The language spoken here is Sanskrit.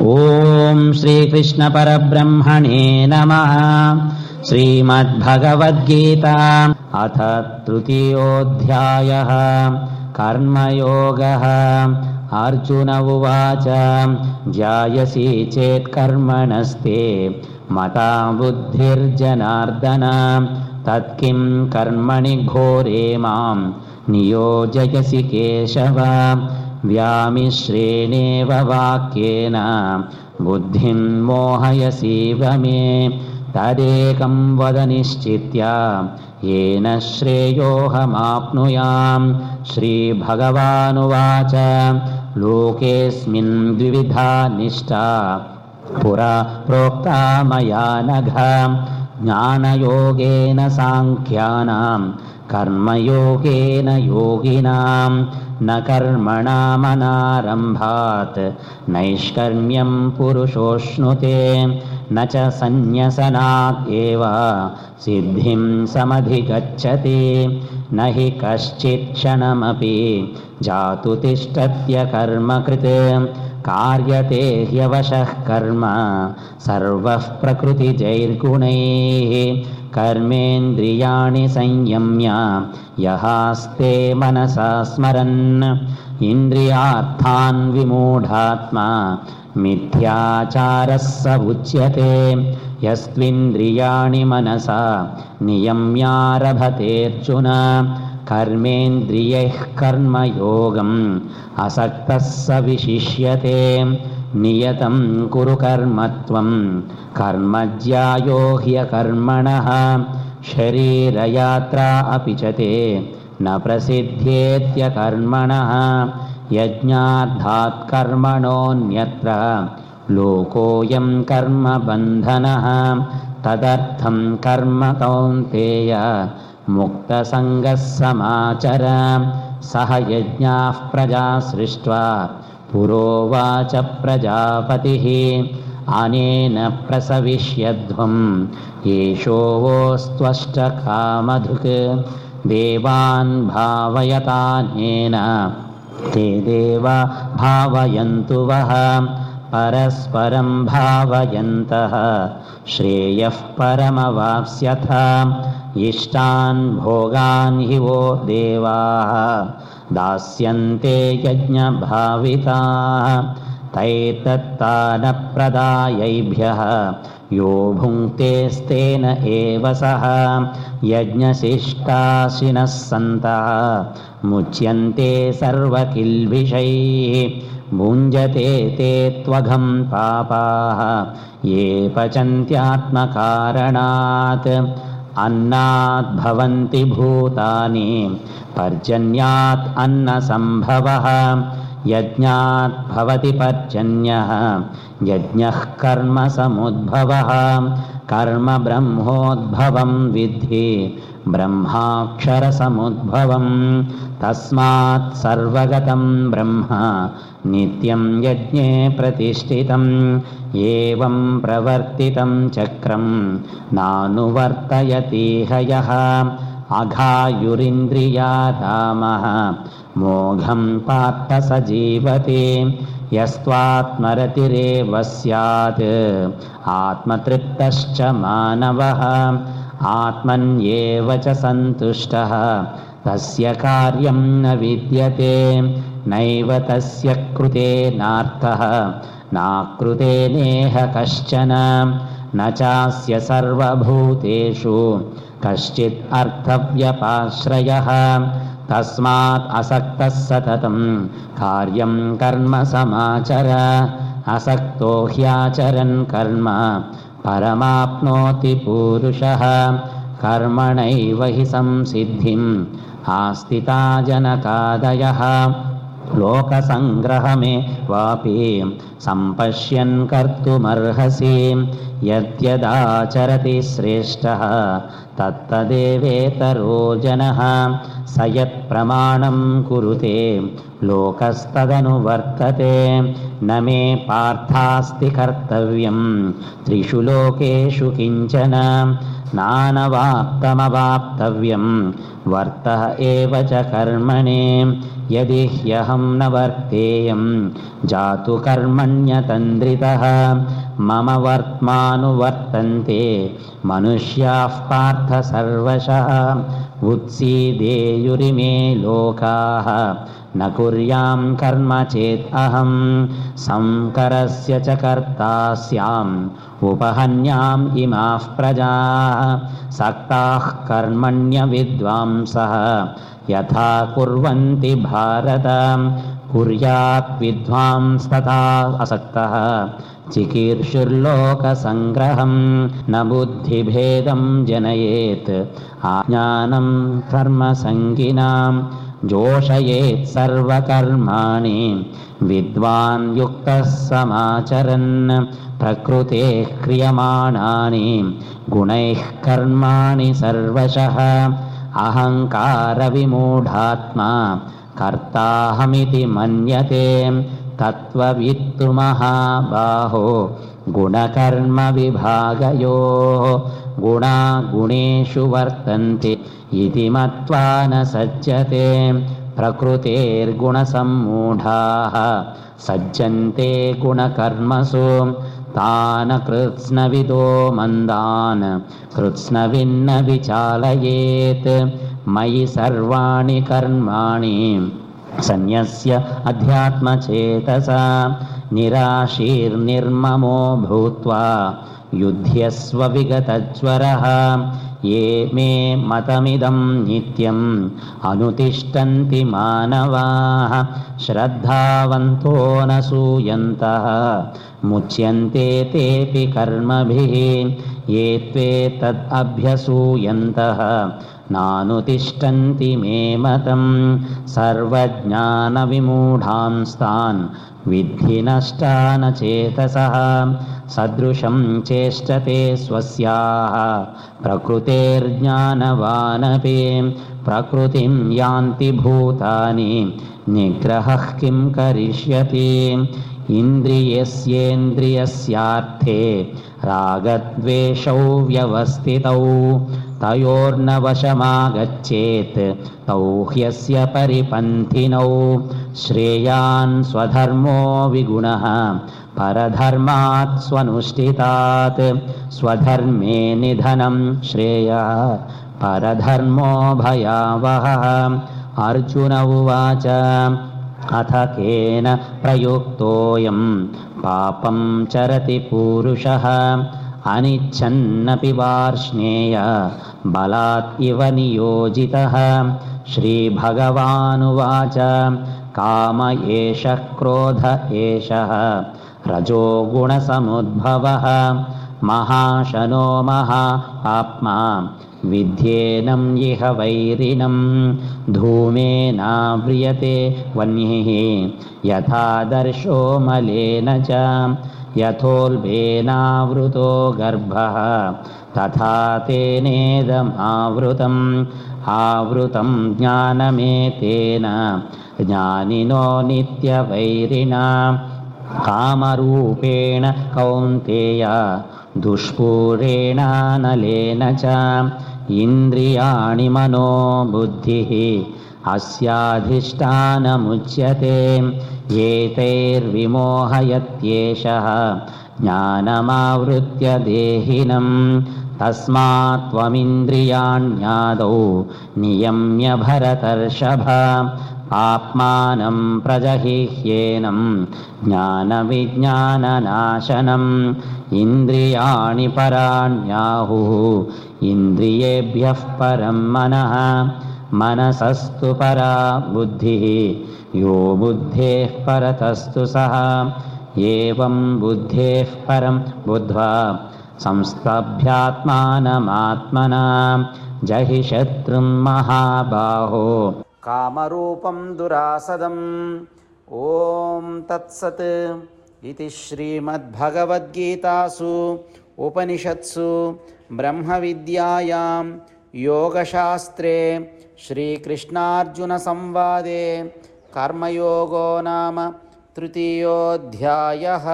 ओम श्रीकृष्ण परब्रह्मणे नमः। श्रीमद्भगवद्गीता अथ तृतीयोऽध्यायः कर्मयोगः। अर्जुन उवाच ध्यायसि चेत् कर्मणस्ते मता बुद्धिर्जनार्दन तत्किं कर्मणि घोरे मां नियोजयसि केशव। व्यामिश्रेणेव वाक्येन बुद्धिं मोहयसीव मे तदेकं वद निश्चित्य येन श्रेयोऽहमाप्नुयाम्। श्रीभगवानुवाच लोकेऽस्मिन् द्विविधा निष्ठा पुरा प्रोक्ता मया नघ। ज्ञानयोगेन साङ्ख्यानां कर्मयोगेन योगिनां न कर्मणामनारम्भात् नैष्कर्म्यं पुरुषोऽश्नुते न च सन्न्यसनात् एव सिद्धिं समधिगच्छति। न हि कश्चित् क्षणमपि जातु तिष्ठत्य कर्मकृत् कार्यते ह्यवशः कर्म सर्वः प्रकृतिजैर्गुणैः। कर्मेन्द्रियाणि संयम्य यहास्ते मनसा स्मरन् इन्द्रियार्थान् विमूढात्मा मिथ्याचारः स उच्यते। यस्त्विन्द्रियाणि मनसा नियम्यारभतेऽर्जुन कर्मेन्द्रियैः कर्मयोगम् असक्तः स विशिष्यते। नियतं कुरु कर्मत्वं कर्मज्यायो ह्यकर्मणः शरीरयात्रा अपि च ते न प्रसिद्ध्येत्यकर्मणः। यज्ञार्थात् कर्मणोऽन्यत्र लोकोऽयं कर्मबन्धनः तदर्थं कर्म कौन्तेय मुक्तसङ्गः समाचर। सह यज्ञाः प्रजा सृष्ट्वा पुरोवाच प्रजापतिः अनेन प्रसविष्यध्वं येषोऽस्त्वष्टकामधुक्। देवान् भावयतानेन ते देवा भावयन्तु वः परस्परं भावयन्तः श्रेयः परमवाप्स्यथ। इष्टान् भोगान् हि वो देवाः दास्यन्ते यज्ञभाविताः तैतत्तानप्रदायैभ्यः यो भुङ्क्तेस्तेन एव सः। यज्ञशिष्टाशिनः सन्तः मुच्यन्ते सर्वकिल्बिषैः भुञ्जते ते त्वघं पापाः ये पचन्त्यात्मकारणात्। अन्नात् भवन्ति भूतानि पर्जन्यात् अन्नसम्भवः। यज्ञात् भवति पर्जन्यः यज्ञः कर्मसमुद्भवः। कर्म ब्रह्मोद्भवं विद्धि ब्रह्माक्षरसमुद्भवं। तस्मात् सर्वगतं ब्रह्म नित्यं यज्ञे प्रतिष्ठितम्। एवं प्रवर्तितं चक्रं नानुवर्तयतीह यः। अघायुरिन्द्रियारामः मोघं पार्थ स जीवति। यस्त्वात्मरतिरेव स्यात् आत्मतृप्तश्च मानवः। आत्मन्येव च सन्तुष्टः तस्य कार्यं न विद्यते। नैव तस्य कृतेनार्थः नाकृते नेह कश्चन। न चास्य सर्वभूतेषु कश्चित् अर्थव्यपाश्रयः। तस्मात् असक्तः सततं कार्यं कर्म समाचर। असक्तो ह्याचरन् कर्म परमाप्नोति पूरुषः। कर्मणैव हि संसिद्धिम् आस्थिता जनकादयः। लोकसङ्ग्रहमे वापि सम्पश्यन् कर्तुमर्हसि। यद्यदाचरति श्रेष्ठः तत्तदेवेतरो जनः। स यत्प्रमाणं कुरुते लोकस्तदनुवर्तते। न मे पार्थास्ति कर्तव्यं त्रिषु लोकेषु किञ्चन। नानवाप्तमवाप्तव्यं वर्तः एव च कर्मणे यदि ह्यहं न वर्तेयं जातु कर्मण्यतन्द्रितः मम वर्त्मानुवर्तन्ते मनुष्याः पार्थ सर्वशः उत्सीदेयुरिमे लोकाः न कुर्यां कर्म चेत् अहं संकरस्य च कर्ता स्याम् उपहन्याम् इमाः प्रजाः सक्ताः कर्मण्य विद्वांसः यथा कुर्वन्ति भारत कुर्यात् विद्वांस्तथा असक्तः चिकीर्षुर्लोकसङ्ग्रहं न बुद्धिभेदं जनयेत् अज्ञानं कर्मसङ्गिनां जोषयेत् सर्वकर्माणि विद्वान् युक्तः समाचरन् प्रकृतेः क्रियमाणानि गुणैः कर्माणि सर्वशः अहङ्कारविमूढात्मा कर्ताहमिति मन्यते तत्त्ववित्तु महाबाहो गुणकर्मविभागयोः गुणा गुणेषु वर्तन्ते इति मत्वा न सज्जते प्रकृतेर्गुणसम्मूढाः सज्जन्ते गुणकर्मसु तान् कृत्स्नविदो मन्दान् कृत्स्नविन्न विचालयेत् मयि सर्वाणि कर्माणि सन्न्यस्य अध्यात्मचेतसा निराशीर्निर्ममो भूत्वा युध्यस्व विगतज्वरः ये मे मतमिदं नित्यम् अनुतिष्ठन्ति मानवाः श्रद्धावन्तो न सूयन्तः मुच्यन्ते तेऽपि कर्मभिः ये त्वेतद् अभ्यसूयन्तः नानुतिष्ठन्ति मे मतं सर्वज्ञानविमूढांस्तान् विद्धि नष्टान चेतसः सदृशं चेष्टते स्वस्याः प्रकृतेर्ज्ञानवानपि प्रकृतिं यान्ति भूतानि निग्रहः किं करिष्यति इन्द्रियस्येन्द्रियस्यार्थे रागद्वेषौ व्यवस्थितौ तयोर्न वशमागच्छेत् तौ ह्यस्य परिपन्थिनौ श्रेयान् स्वधर्मो विगुणः परधर्मात् स्वनुष्ठितात् स्वधर्मे निधनं श्रेयः परधर्मो भयावहः अर्जुन उवाच अथ केन प्रयुक्तोऽयं पापं चरति पूरुषः अनिच्छन्नपि वार्ष्णेय बलात् इव नियोजितः श्रीभगवानुवाच काम एषः क्रोध एषः रजोगुणसमुद्भवः महाशनो महात्मा विध्येनं इह वैरिणं धूमेनाव्रियते वह्निः यथादर्शो मलेन च यथोल्बेनावृतो गर्भः तथा तेनेदमावृतम् आवृतं ज्ञानमेतेन ज्ञानिनो नित्यवैरिणा कामरूपेण कौन्तेय दुष्पूरेणानलेन च इन्द्रियाणि मनो बुद्धिः अस्याधिष्ठानमुच्यते एतैर्विमोहयत्येषः ज्ञानमावृत्य देहिनं तस्मात् त्वमिन्द्रियाण्यादौ नियम्य भरतर्षभ आत्मानं प्रजहिह्येनं ज्ञानविज्ञाननाशनम् इन्द्रियाणि पराण्याहुः इन्द्रियेभ्यः परं मनः मनसस्तु परा बुद्धिः यो बुद्धेः परतस्तु सः एवं बुद्धेः परं बुद्ध्वा संस्तभ्यात्मानमात्मना जहि शत्रुं महाबाहो कामरूपं दुरासदम् ॐ तत्सत् इति श्रीमद्भगवद्गीतासु उपनिषत्सु ब्रह्मविद्यायां योगशास्त्रे श्रीकृष्णार्जुनसंवादे कर्मयोगो नाम तृतीयोऽध्यायः।